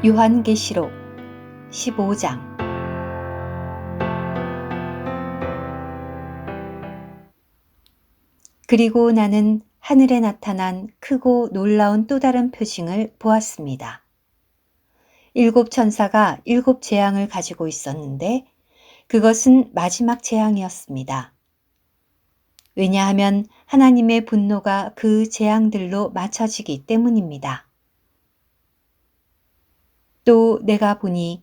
요한계시록 15장. 그리고 나는 하늘에 나타난 크고 놀라운 또 다른 표징을 보았습니다. 7 천사가 7 재앙을 가지고 있었는데 그것은 마지막 재앙이었습니다. 왜냐하면 하나님의 분노가 그 재앙들로 맞춰지기 때문입니다. 또 내가 보니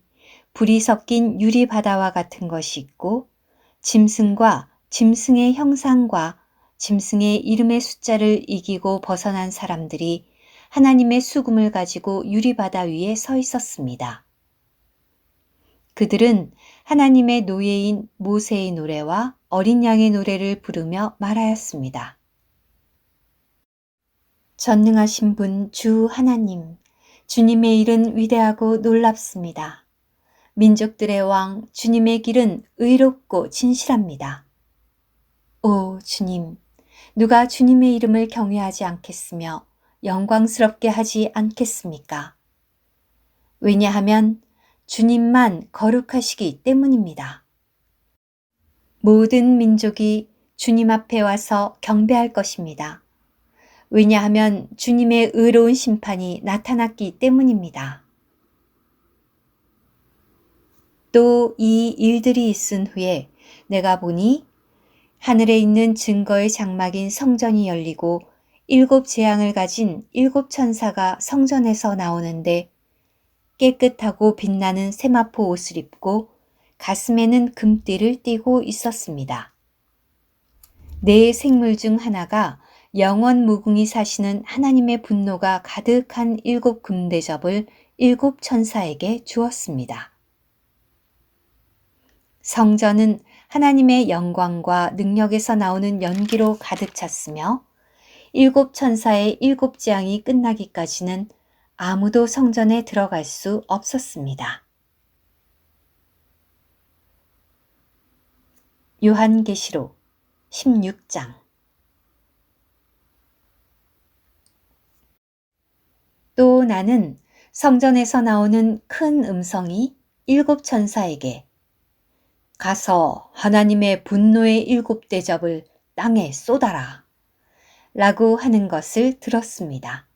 불이 섞인 유리 바다와 같은 것이 있고 짐승과 짐승의 형상과 짐승의 이름의 숫자를 이기고 벗어난 사람들이 하나님의 수금을 가지고 유리 바다 위에 서 있었습니다. 그들은 하나님의 노예인 모세의 노래와 어린 양의 노래를 부르며 말하였습니다. 전능하신 분 주 하나님, 주님의 일은 위대하고 놀랍습니다. 민족들의 왕 주님의 길은 의롭고 진실합니다. 오 주님, 누가 주님의 이름을 경외하지 않겠으며 영광스럽게 하지 않겠습니까? 왜냐하면 주님만 거룩하시기 때문입니다. 모든 민족이 주님 앞에 와서 경배할 것입니다. 왜냐하면 주님의 의로운 심판이 나타났기 때문입니다. 또 이 일들이 있은 후에 내가 보니 하늘에 있는 증거의 장막인 성전이 열리고 7 재앙을 가진 7 천사가 성전에서 나오는데 깨끗하고 빛나는 세마포 옷을 입고 가슴에는 금띠를 띠고 있었습니다. 네 생물 중 하나가 영원 무궁히 사시는 하나님의 분노가 가득한 7 금대접을 7 천사에게 주었습니다. 성전은 하나님의 영광과 능력에서 나오는 연기로 가득 찼으며 7 천사의 7 재앙이 끝나기까지는 아무도 성전에 들어갈 수 없었습니다. 요한계시록 16장. 또 나는 성전에서 나오는 큰 음성이 7 천사에게 가서 하나님의 분노의 7 대접을 땅에 쏟아라 라고 하는 것을 들었습니다.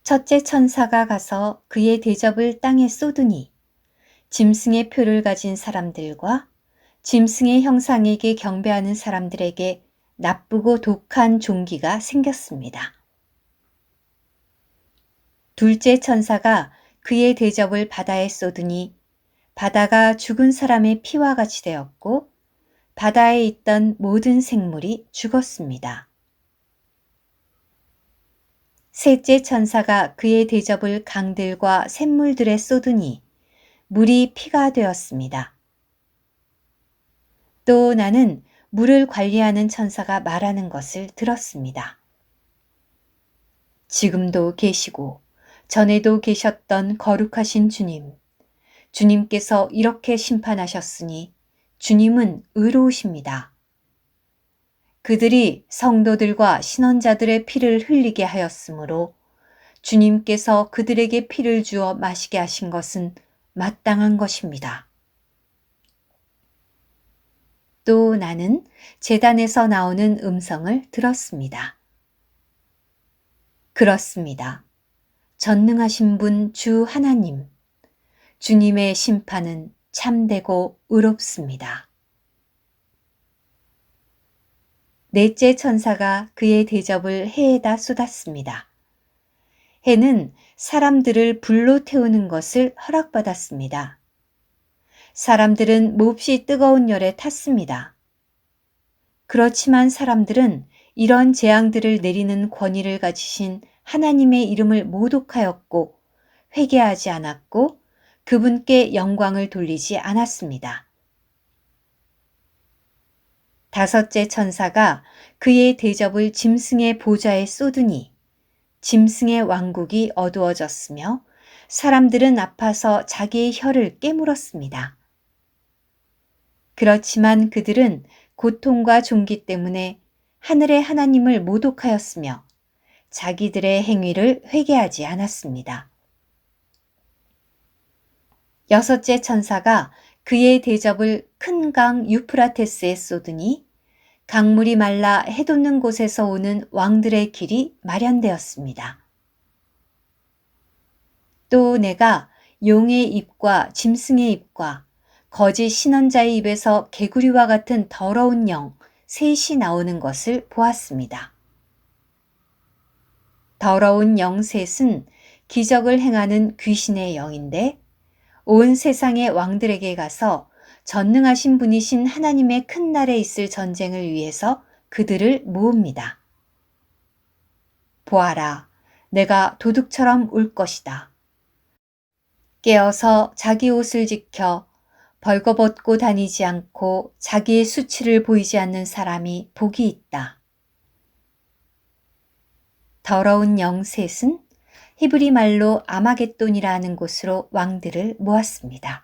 첫째 천사가 가서 그의 대접을 땅에 쏟으니 짐승의 표를 가진 사람들과 짐승의 형상에게 경배하는 사람들에게 나쁘고 독한 종기가 생겼습니다. 둘째 천사가 그의 대접을 바다에 쏟으니 바다가 죽은 사람의 피와 같이 되었고 바다에 있던 모든 생물이 죽었습니다. 셋째 천사가 그의 대접을 강들과 샘물들에 쏟으니 물이 피가 되었습니다. 또 나는 물을 관리하는 천사가 말하는 것을 들었습니다. 지금도 계시고 전에도 계셨던 거룩하신 주님, 주님께서 이렇게 심판하셨으니 주님은 의로우십니다. 그들이 성도들과 신원자들의 피를 흘리게 하였으므로 주님께서 그들에게 피를 주어 마시게 하신 것은 마땅한 것입니다. 또 나는 제단에서 나오는 음성을 들었습니다. 그렇습니다. 전능하신 분 주 하나님, 주님의 심판은 참되고 의롭습니다. 넷째 천사가 그의 대접을 해에다 쏟았습니다. 해는 사람들을 불로 태우는 것을 허락받았습니다. 사람들은 몹시 뜨거운 열에 탔습니다. 그렇지만 사람들은 이런 재앙들을 내리는 권위를 가지신 하나님의 이름을 모독하였고 회개하지 않았고 그분께 영광을 돌리지 않았습니다. 다섯째 천사가 그의 대접을 짐승의 보좌에 쏟으니 짐승의 왕국이 어두워졌으며 사람들은 아파서 자기의 혀를 깨물었습니다. 그렇지만 그들은 고통과 종기 때문에 하늘의 하나님을 모독하였으며 자기들의 행위를 회개하지 않았습니다. 여섯째 천사가 그의 대접을 큰 강 유프라테스에 쏟으니 강물이 말라 해돋는 곳에서 오는 왕들의 길이 마련되었습니다. 또 내가 용의 입과 짐승의 입과 거짓 신언자의 입에서 개구리와 같은 더러운 영 셋이 나오는 것을 보았습니다. 더러운 영 셋은 기적을 행하는 귀신의 영인데 온 세상의 왕들에게 가서 전능하신 분이신 하나님의 큰 날에 있을 전쟁을 위해서 그들을 모읍니다. 보아라, 내가 도둑처럼 올 것이다. 깨어서 자기 옷을 지켜 벌거벗고 다니지 않고 자기의 수치를 보이지 않는 사람이 복이 있다. 더러운 영 셋은 히브리 말로 아마겟돈이라 하는 곳으로 왕들을 모았습니다.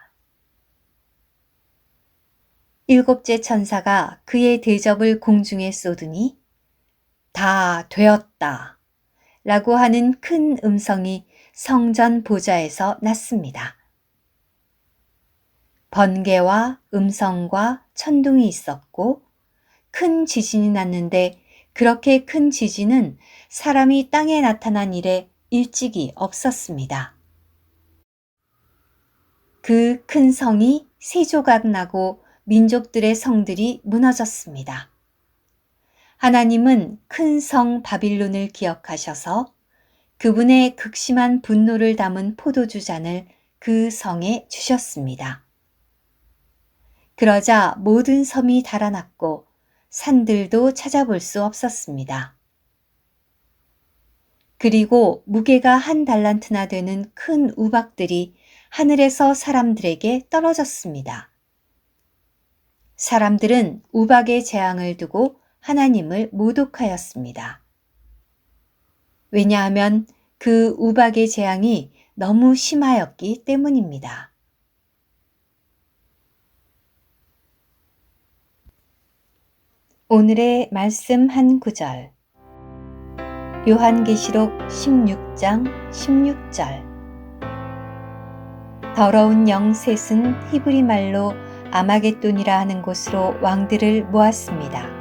일곱째 천사가 그의 대접을 공중에 쏟으니 다 되었다 라고 하는 큰 음성이 성전 보좌에서 났습니다. 번개와 음성과 천둥이 있었고 큰 지진이 났는데 그렇게 큰 지진은 사람이 땅에 나타난 이래 일찍이 없었습니다. 그 큰 성이 세 조각 나고 민족들의 성들이 무너졌습니다. 하나님은 큰 성 바빌론을 기억하셔서 그분의 극심한 분노를 담은 포도주 잔을 그 성에 주셨습니다. 그러자 모든 섬이 달아났고 산들도 찾아볼 수 없었습니다. 그리고 무게가 한 달란트나 되는 큰 우박들이 하늘에서 사람들에게 떨어졌습니다. 사람들은 우박의 재앙을 두고 하나님을 모독하였습니다. 왜냐하면 그 우박의 재앙이 너무 심하였기 때문입니다. 오늘의 말씀 한 구절. 요한계시록 16장 16절. 더러운 영 셋은 히브리 말로 아마겟돈이라 하는 곳으로 왕들을 모았습니다.